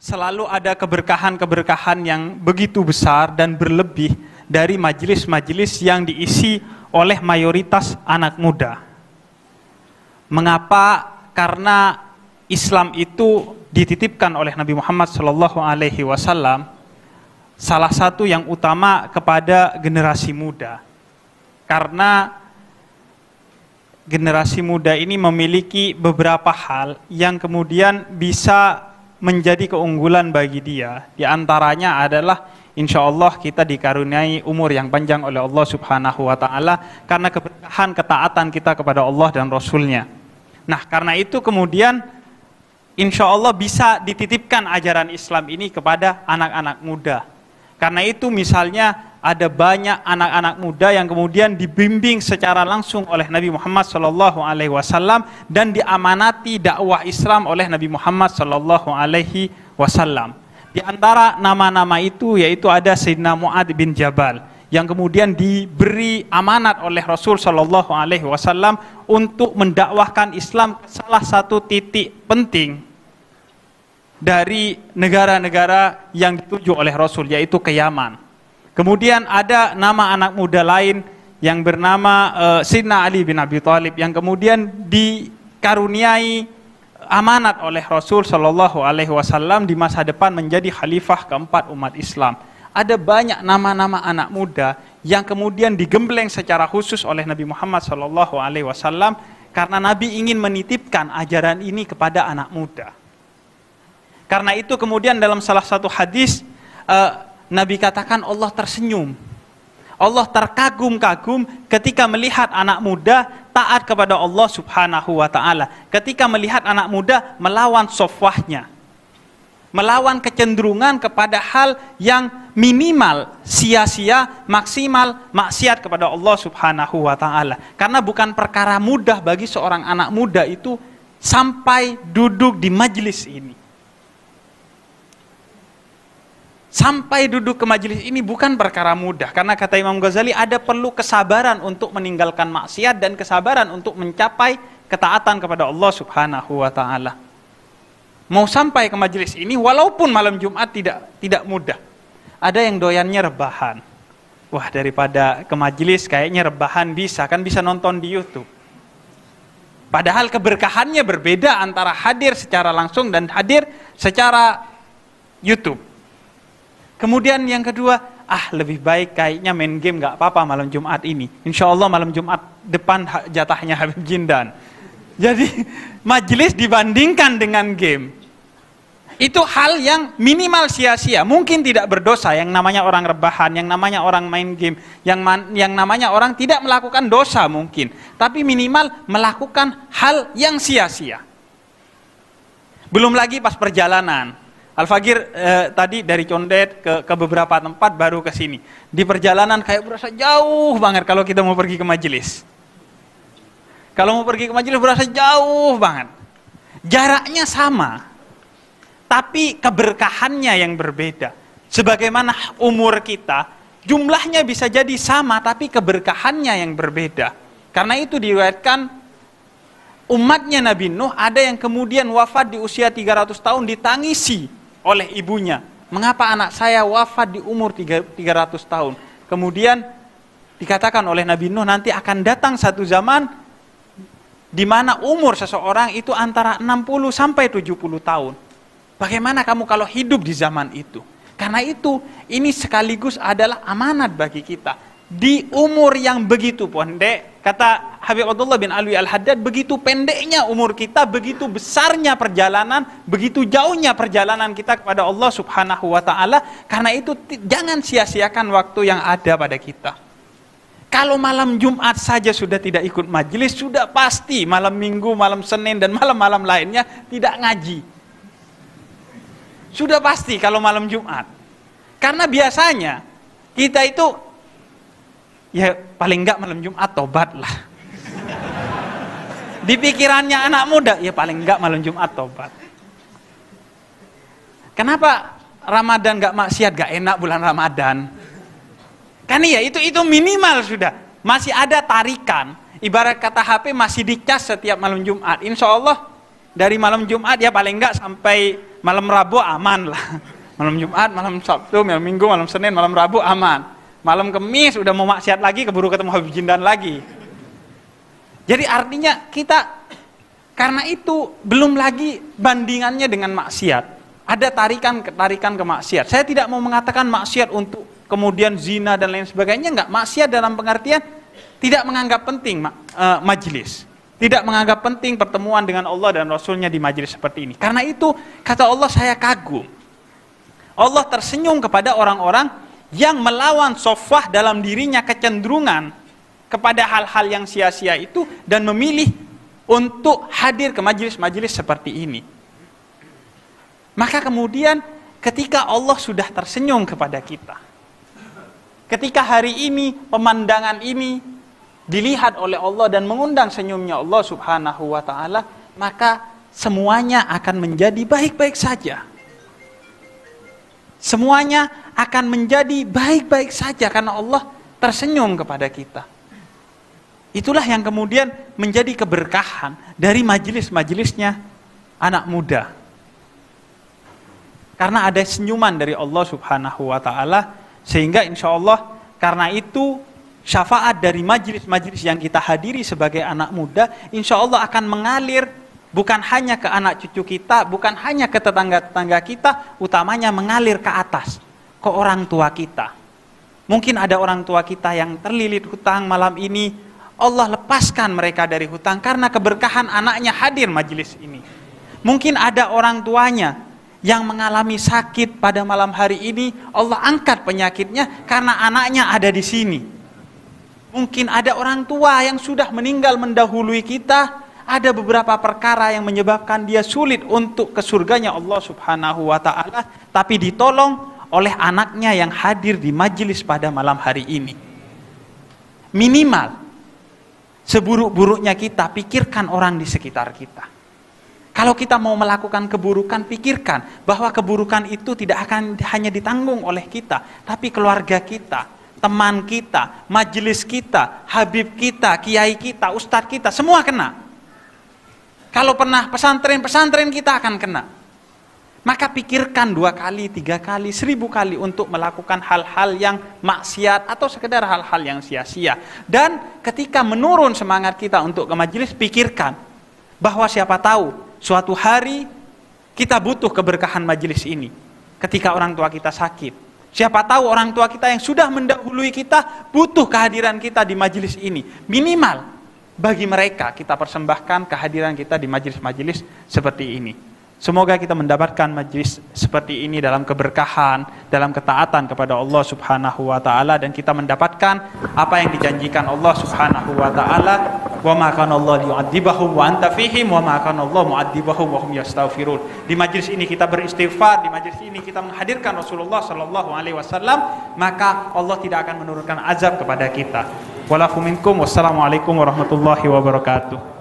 selalu ada keberkahan-keberkahan yang begitu besar dan berlebih dari majelis-majelis yang diisi oleh mayoritas anak muda. Mengapa? Karena Islam itu dititipkan oleh Nabi Muhammad SAW salah satu yang utama kepada generasi muda. Karena generasi muda ini memiliki beberapa hal yang kemudian bisa menjadi keunggulan bagi dia. Di antaranya adalah insya Allah kita dikaruniai umur yang panjang oleh Allah Subhanahu wa Ta'ala karena keberkahan ketaatan kita kepada Allah dan Rasulnya. Nah, karena itu kemudian insya Allah bisa dititipkan ajaran Islam ini kepada anak-anak muda. Karena itu misalnya ada banyak anak-anak muda yang kemudian dibimbing secara langsung oleh Nabi Muhammad SAW dan diamanati dakwah Islam oleh Nabi Muhammad SAW. Di antara nama-nama itu yaitu ada Sayyidina Mu'adz bin Jabal yang kemudian diberi amanat oleh Rasul SAW untuk mendakwahkan Islam ke salah satu titik penting dari negara-negara yang dituju oleh Rasul, yaitu ke Yaman. Kemudian ada nama anak muda lain yang bernama Sayyidina Ali bin Abi Thalib yang kemudian dikaruniai amanat oleh Rasul SAW di masa depan menjadi khalifah keempat umat Islam. Ada banyak nama-nama anak muda yang kemudian digembleng secara khusus oleh Nabi Muhammad SAW karena Nabi ingin menitipkan ajaran ini kepada anak muda. Karena itu kemudian dalam salah satu hadis Nabi katakan Allah tersenyum. Allah terkagum-kagum ketika melihat anak muda taat kepada Allah Subhanahu wa Ta'ala. Ketika melihat anak muda melawan sofwahnya. Melawan kecenderungan kepada hal yang minimal sia-sia, maksimal maksiat kepada Allah Subhanahu wa Ta'ala. Karena bukan perkara mudah bagi seorang anak muda itu sampai duduk di majelis ini. Sampai duduk ke majelis ini bukan perkara mudah. Karena kata Imam Ghazali ada perlu kesabaran untuk meninggalkan maksiat dan kesabaran untuk mencapai ketaatan kepada Allah Subhanahu wa Ta'ala. Mau sampai ke majelis ini walaupun malam Jumat tidak mudah. Ada yang doyannya rebahan. Wah, daripada ke majelis kayaknya rebahan bisa, kan bisa nonton di YouTube. Padahal keberkahannya berbeda antara hadir secara langsung dan hadir secara YouTube. Kemudian yang kedua, lebih baik kayaknya main game gak apa-apa malam Jumat ini. Insya Allah malam Jumat depan jatahnya Habib Jindan. Jadi majelis dibandingkan dengan game. Itu hal yang minimal sia-sia. Mungkin tidak berdosa yang namanya orang rebahan, yang namanya orang main game, yang namanya orang tidak melakukan dosa mungkin. Tapi minimal melakukan hal yang sia-sia. Belum lagi pas perjalanan. Al-Fagir tadi dari Condet ke beberapa tempat baru ke sini. Di perjalanan kayak berasa jauh banget kalau kita mau pergi ke majelis. Kalau mau pergi ke majelis berasa jauh banget. Jaraknya sama, tapi keberkahannya yang berbeda. Sebagaimana umur kita, jumlahnya bisa jadi sama, tapi keberkahannya yang berbeda. Karena itu diriwayatkan umatnya Nabi Nuh ada yang kemudian wafat di usia 300 tahun ditangisi oleh ibunya. Mengapa anak saya wafat di umur 300 tahun? Kemudian dikatakan oleh Nabi Nuh nanti akan datang satu zaman di mana umur seseorang itu antara 60 sampai 70 tahun. Bagaimana kamu kalau hidup di zaman itu? Karena itu ini sekaligus adalah amanat bagi kita. Di umur yang begitu pendek, kata Habib Abdullah bin Alwi Al-Haddad, begitu pendeknya umur kita, begitu besarnya perjalanan, begitu jauhnya perjalanan kita kepada Allah Subhanahu wa Ta'ala. Karena itu jangan sia-siakan waktu yang ada pada kita. Kalau malam Jumat saja sudah tidak ikut majelis, sudah pasti malam Minggu, malam Senin dan malam-malam lainnya tidak ngaji. Sudah pasti kalau malam Jumat. Karena biasanya kita itu ya paling enggak malam Jumat tobat lah. Di pikirannya anak muda, ya paling enggak malam Jumat tobat. Kenapa Ramadan enggak maksiat, enggak enak bulan Ramadan? Kan iya, itu minimal sudah. Masih ada tarikan. Ibarat kata HP masih dicas setiap malam Jumat. Insya Allah dari malam Jumat ya paling enggak sampai malam Rabu aman lah. Malam Jumat, malam Sabtu, malam Minggu, malam Senin, malam Rabu aman. Malam Kamis udah mau maksiat lagi, keburu ketemu Habib Jindan lagi. Jadi artinya kita, karena itu belum lagi bandingannya dengan maksiat. Ada tarikan ke maksiat. Saya tidak mau mengatakan maksiat untuk kemudian zina dan lain sebagainya, enggak. Maksiat dalam pengertian tidak menganggap penting majelis. Tidak menganggap penting pertemuan dengan Allah dan Rasulnya di majelis seperti ini. Karena itu, kata Allah, saya kagum. Allah tersenyum kepada orang-orang yang melawan sofwah dalam dirinya kecenderungan kepada hal-hal yang sia-sia itu dan memilih untuk hadir ke majelis-majelis seperti ini. Maka kemudian ketika Allah sudah tersenyum kepada kita, ketika hari ini pemandangan ini dilihat oleh Allah dan mengundang senyumnya Allah subhanahu wa ta'ala, maka semuanya akan menjadi baik-baik saja. Semuanya akan menjadi baik-baik saja karena Allah tersenyum kepada kita. Itulah yang kemudian menjadi keberkahan dari majelis-majelisnya anak muda. Karena ada senyuman dari Allah subhanahu wa ta'ala, sehingga insya Allah karena itu syafaat dari majelis-majelis yang kita hadiri sebagai anak muda, insya Allah akan mengalir bukan hanya ke anak cucu kita, bukan hanya ke tetangga-tetangga kita, utamanya mengalir ke atas, ke orang tua kita. Mungkin ada orang tua kita yang terlilit hutang malam ini, Allah lepaskan mereka dari hutang karena keberkahan anaknya hadir majelis ini. Mungkin ada orang tuanya yang mengalami sakit pada malam hari ini, Allah angkat penyakitnya karena anaknya ada di sini. Mungkin ada orang tua yang sudah meninggal mendahului kita, ada beberapa perkara yang menyebabkan dia sulit untuk ke surganya Allah subhanahu wa ta'ala, tapi ditolong oleh anaknya yang hadir di majelis pada malam hari ini. Minimal, seburuk-buruknya kita, pikirkan orang di sekitar kita. Kalau kita mau melakukan keburukan, pikirkan bahwa keburukan itu tidak akan hanya ditanggung oleh kita, tapi keluarga kita, teman kita, majelis kita, habib kita, kiai kita, ustadz kita, semua kena. Kalau pernah pesantren kita akan kena. Maka pikirkan 2 kali, 3 kali, 1000 kali untuk melakukan hal-hal yang maksiat atau sekedar hal-hal yang sia-sia. Dan ketika menurun semangat kita untuk ke majelis, pikirkan bahwa siapa tahu suatu hari kita butuh keberkahan majelis ini. Ketika orang tua kita sakit, siapa tahu orang tua kita yang sudah mendahului kita butuh kehadiran kita di majelis ini. Minimal bagi mereka kita persembahkan kehadiran kita di majelis-majelis seperti ini. Semoga kita mendapatkan majelis seperti ini dalam keberkahan, dalam ketaatan kepada Allah subhanahu wa ta'ala, dan kita mendapatkan apa yang dijanjikan Allah subhanahu wa ta'ala, wa ma kana Allah liyu'adzibahum wa anta fihim wa ma kana Allah mu'adzibahum wa hum yastaghfirun. Di majelis ini kita beristighfar, di majelis ini kita menghadirkan Rasulullah sallallahu alaihi wasallam, maka Allah tidak akan menurunkan azab kepada kita. Walafu minkum, wassalamualaikum warahmatullahi wabarakatuh.